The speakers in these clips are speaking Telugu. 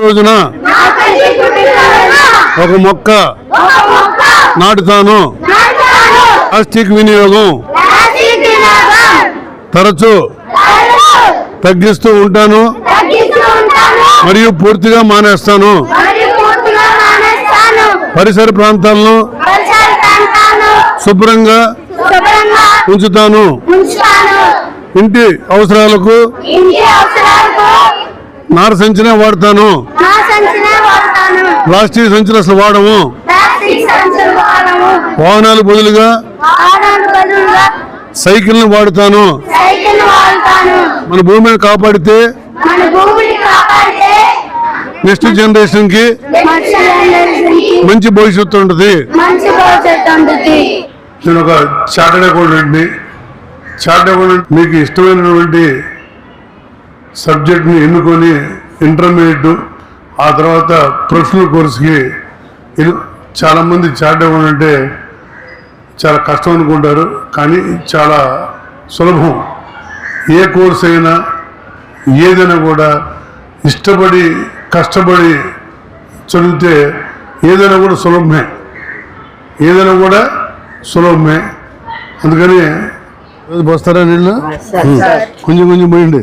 రోజున ఒక మొక్క నాటుతాను. ప్లాస్టిక్ వినియోగం తరచూ తగ్గిస్తూ ఉంటాను మరియు పూర్తిగా మానేస్తాను. పరిసర ప్రాంతాలను శుభ్రంగా ఉంచుతాను. ఇంటి అవసరాలకు నార సంచినే వాడతాను. ప్లాస్టిక్ సంచులు అసలు వాడము. వాహనాలు బదులుగా సైకిల్ని వాడుతాను. మన భూమిని కాపాడితే నెక్స్ట్ జనరేషన్ కి మంచి భవిష్యత్తు ఉంటుంది. నేను ఒక చార్టర్డ్ అకౌంటెంట్ని. చార్టర్డ్ అకౌంటెంట్ మీకు ఇష్టమైనటువంటి సబ్జెక్ట్ని ఎన్నుకొని ఇంటర్మీడియట్ ఆ తర్వాత ప్రొఫెషనల్ కోర్సుకి చాలామంది చార్టర్డ్ అకౌంటెంట్ అంటే చాలా కష్టం అనుకుంటారు, కానీ చాలా సులభం. ఏ కోర్సు అయినా ఏదైనా కూడా ఇష్టపడి కష్టపడి చదివితే ఏదైనా కూడా సులభమే. అందుకని వస్తారా నీళ్ళు కొంచెం పోయింది.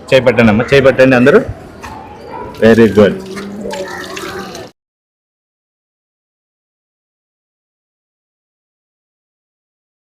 చేపట్టండి అమ్మా, చేపట్టండి అందరూ. Very good.